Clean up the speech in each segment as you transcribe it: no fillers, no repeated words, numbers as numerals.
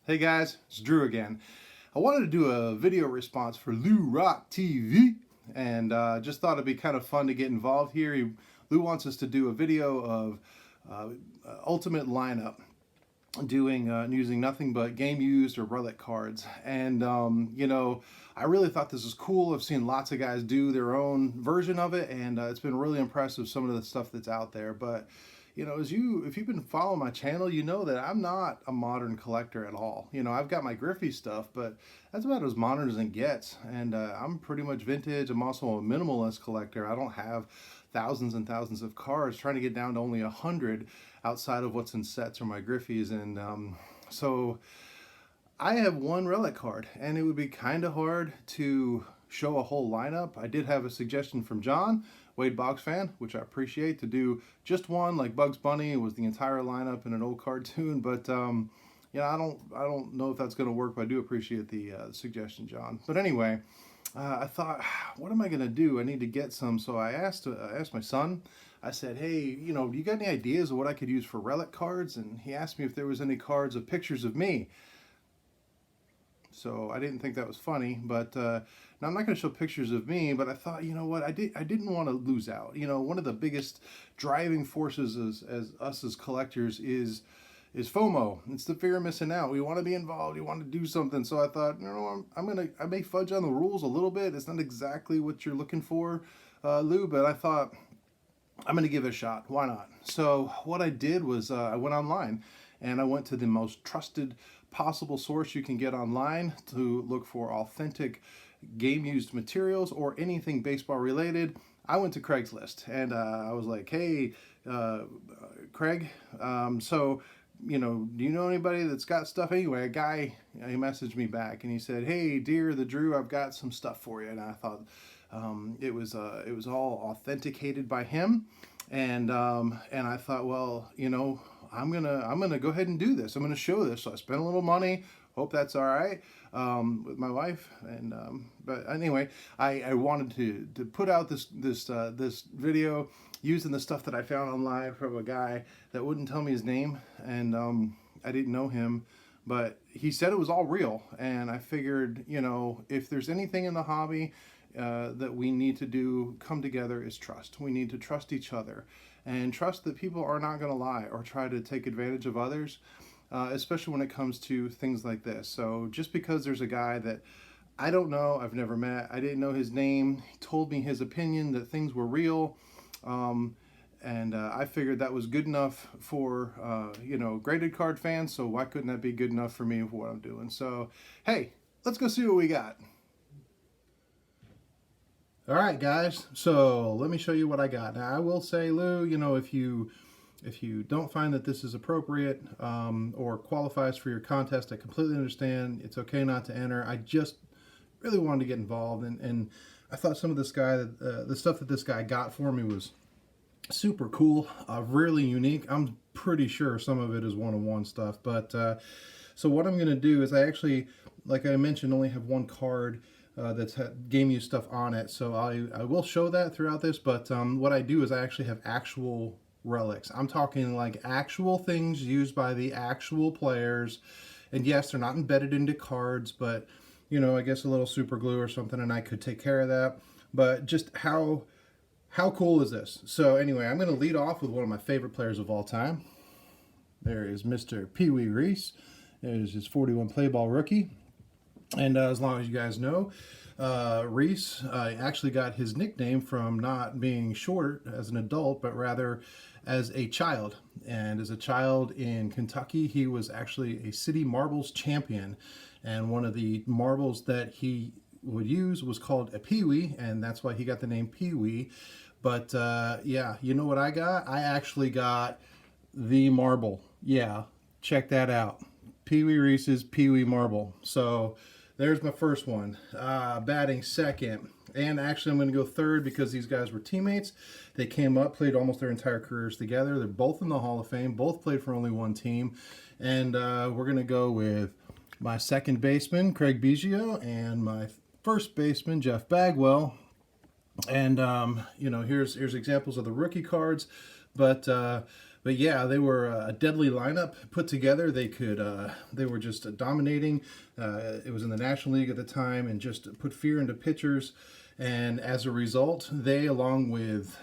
Hey guys, it's Drew again. I wanted to do a video response for LouRok TV and just thought it'd be kind of fun to get involved here. Lou wants us to do a video of uh, ultimate lineup doing using nothing but game used or relic cards, and I really thought this was cool. I've seen lots of guys do their own version of it, and it's been really impressive, some of the stuff that's out there. But if you've been following my channel, you know that I'm not a modern collector at all. I've got my Griffey stuff, but that's about as modern as it gets, and I'm pretty much vintage. I'm also a minimalist collector. I don't have thousands and thousands of cards, trying to get down to only 100 outside of what's in sets or my Griffies. And so I have one relic card, and it would be kind of hard to show a whole lineup. I did have a suggestion from John, Wade Boggs fan, which I appreciate, to do just one, like Bugs Bunny. It was the entire lineup in an old cartoon, but I don't know if that's going to work, but I do appreciate the suggestion, John. But anyway, I thought, what am I going to do? I need to get some. So I asked my son. I said, hey, do you got any ideas of what I could use for relic cards? And he asked me if there was any cards of pictures of me. So I didn't think that was funny, but now I'm not going to show pictures of me, but I thought, you know what, I didn't want to lose out. One of the biggest driving forces as us as collectors is FOMO. It's the fear of missing out. We want to be involved. We want to do something. So I thought, I may fudge on the rules a little bit. It's not exactly what you're looking for, Lou, but I thought I'm going to give it a shot. Why not? So what I did was I went online, and I went to the most trusted possible source you can get online to look for authentic game used materials or anything baseball related. I went to Craigslist, and I was like, hey, Craig, do you know anybody that's got stuff? Anyway, a guy, he messaged me back, and he said, hey, dear the Drew, I've got some stuff for you. And I thought it was all authenticated by him, and I thought, well, I'm gonna go ahead and do this. I'm gonna show this. So I spent a little money. Hope that's all right with my wife. And but anyway, I wanted to put out this video using the stuff that I found online from a guy that wouldn't tell me his name, and I didn't know him, but he said it was all real. And I figured, if there's anything in the hobby that we need to come together, is trust. We need to trust each other and trust that people are not going to lie or try to take advantage of others, especially when it comes to things like this. So just because there's a guy that I don't know, I've never met, I didn't know his name, he told me his opinion that things were real, and I figured that was good enough for graded card fans. So why couldn't that be good enough for me for what I'm doing? So hey, let's go see what we got. All right, guys, so let me show you what I got. Now, I will say, Lou, if you don't find that this is appropriate or qualifies for your contest, I completely understand. It's okay not to enter. I just really wanted to get involved, and I thought some of this guy, the stuff that this guy got for me was super cool, really unique. I'm pretty sure some of it is one-on-one stuff, but so what I'm going to do is I actually, like I mentioned, only have one card that's had game use stuff on it, so I will show that throughout this. But what I do is I actually have actual relics. I'm talking like actual things used by the actual players, and yes, they're not embedded into cards, but I guess a little super glue or something, and I could take care of that. But just how cool is this? So anyway, I'm going to lead off with one of my favorite players of all time. There is Mr. Pee Wee Reese. There's his 41 play ball rookie. And as long as you guys know, Reese actually got his nickname from not being short as an adult, but rather as a child. And as a child in Kentucky, he was actually a city marbles champion. And one of the marbles that he would use was called a Pee-wee, and that's why he got the name Pee-wee. But yeah, you know what I got? I actually got the marble. Yeah, check that out. Pee Wee Reese's Pee Wee marble. So there's my first one. Batting second, and actually I'm going to go third because these guys were teammates. They came up, played almost their entire careers together. They're both in the Hall of Fame, both played for only one team. And we're going to go with my second baseman, Craig Biggio, and my first baseman, Jeff Bagwell. And here's examples of the rookie cards. But but yeah, they were a deadly lineup put together. They were just dominating. It was in the National League at the time, and just put fear into pitchers. And as a result, they, along with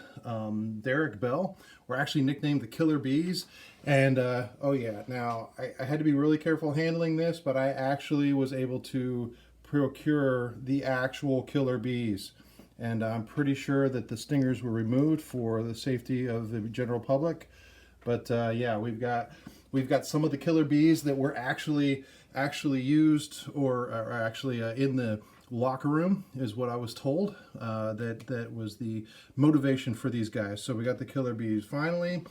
Derek Bell, were actually nicknamed the Killer Bees. And oh yeah, now I had to be really careful handling this, but I actually was able to procure the actual Killer Bees. And I'm pretty sure that the stingers were removed for the safety of the general public. But yeah, we've got some of the Killer Bees that were actually used, or are actually in the locker room, is what I was told. That was the motivation for these guys. So we got the Killer Bees. Finally,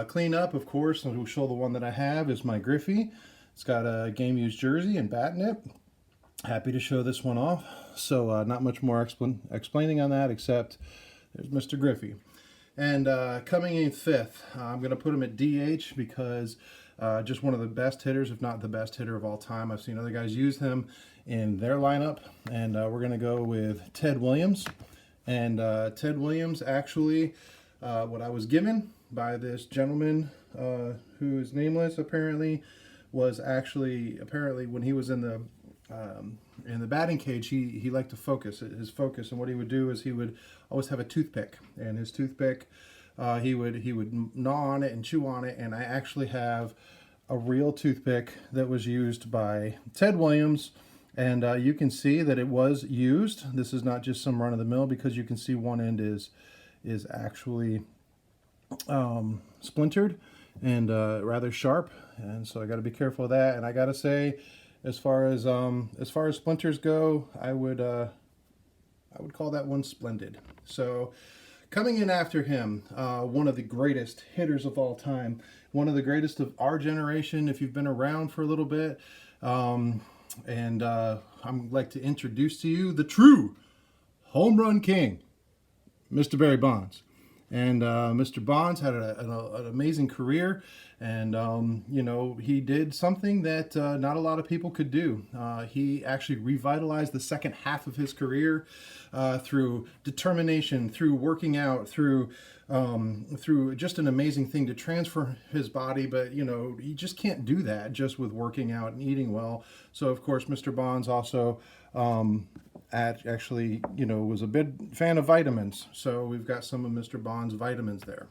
clean up, of course. I'll show the one that I have is my Griffey. It's got a game used jersey and bat nip. Happy to show this one off. So not much more explaining on that, except there's Mr. Griffey. And coming in fifth, I'm going to put him at DH because just one of the best hitters, if not the best hitter of all time. I've seen other guys use him in their lineup. And we're going to go with Ted Williams. And Ted Williams, actually, what I was given by this gentleman who is nameless, apparently, was actually, when he was in the batting cage, he liked to focus. His focus, and what he would do is he would always have a toothpick, and his toothpick, he would gnaw on it and chew on it. And I actually have a real toothpick that was used by Ted Williams, and you can see that it was used. This is not just some run of the mill, because you can see one end is actually splintered and rather sharp, and so I got to be careful of that. And I got to say, as far as splinters go, I would call that one splendid. So coming in after him, one of the greatest hitters of all time, one of the greatest of our generation, if you've been around for a little bit, and I'd like to introduce to you the true home run king, Mr. Barry Bonds. And Mr. Bonds had an amazing career, and you know, he did something that not a lot of people could do. He actually revitalized the second half of his career through determination, through working out, through just an amazing thing to transfer his body. But you know, you just can't do that just with working out and eating well. So of course, Mr. Bonds also actually, you know, was a big fan of vitamins. So we've got some of Mr. Bond's vitamins there.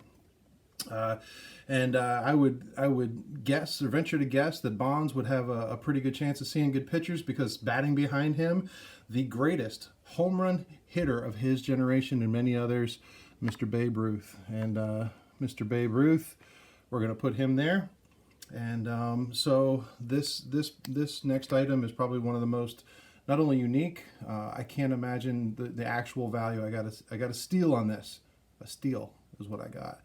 And I would guess, or venture to guess, that Bonds would have a pretty good chance of seeing good pitchers, because batting behind him, the greatest home run hitter of his generation and many others, Mr. Babe Ruth. And Mr. Babe Ruth, we're going to put him there. And so this next item is probably one of the most, not only unique, I can't imagine the actual value. I got a steal on this. A steal is what I got.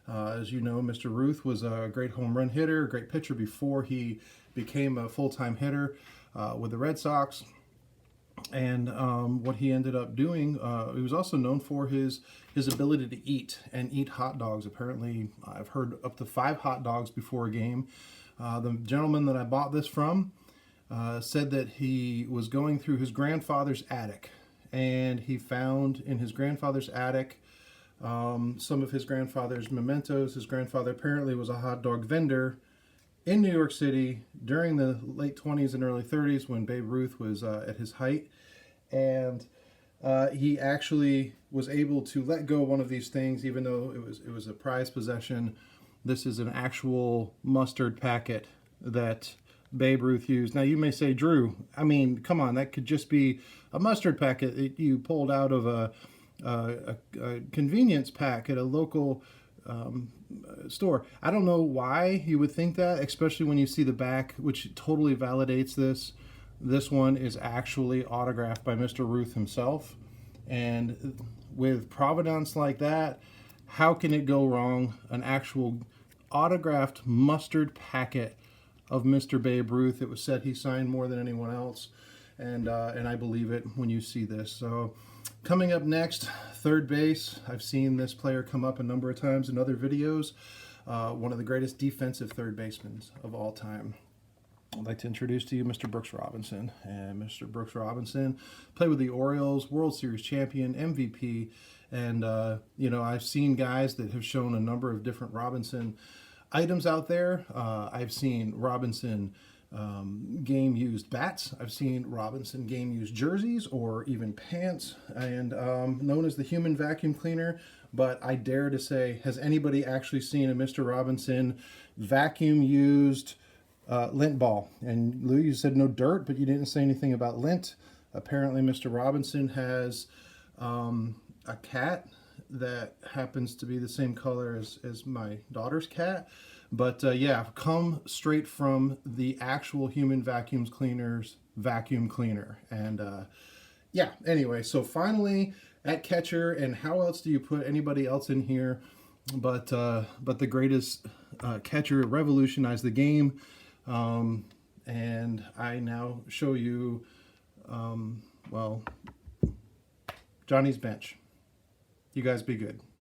As you know, Mr. Ruth was a great home run hitter, a great pitcher before he became a full-time hitter with the Red Sox. And what he ended up doing, he was also known for his ability to eat hot dogs. Apparently, I've heard up to 5 hot dogs before a game. The gentleman that I bought this from said that he was going through his grandfather's attic, and he found in his grandfather's attic some of his grandfather's mementos. His grandfather apparently was a hot dog vendor in New York City during the late 20s and early 30s when Babe Ruth was at his height. And he actually was able to let go one of these things, even though it was a prized possession. This is an actual mustard packet that Babe Ruth used. Now you may say, Drew, I mean, come on, that could just be a mustard packet that you pulled out of a convenience pack at a local store. I don't know why you would think that, especially when you see the back, which totally validates this. This one is actually autographed by Mr. Ruth himself. And with provenance like that, how can it go wrong? An actual autographed mustard packet of Mr. Babe Ruth. It was said he signed more than anyone else. And I believe it when you see this. So coming up next, third base. I've seen this player come up a number of times in other videos. One of the greatest defensive third basemen of all time. I'd like to introduce to you Mr. Brooks Robinson. And Mr. Brooks Robinson played with the Orioles, World Series champion, MVP. And, you know, I've seen guys that have shown a number of different Robinson items out there. I've seen Robinson game used bats. I've seen Robinson game used jerseys or even pants, and known as the human vacuum cleaner. But I dare to say, has anybody actually seen a Mr. Robinson vacuum used lint ball? And Lou, you said no dirt, but you didn't say anything about lint. Apparently, Mr. Robinson has a cat that happens to be the same color as my daughter's cat. But yeah, come straight from the actual human vacuum cleaner's vacuum cleaner. And yeah, anyway, so finally at catcher, and how else do you put anybody else in here but the greatest catcher revolutionized the game. And I now show you, well, Johnny's bench. You guys be good.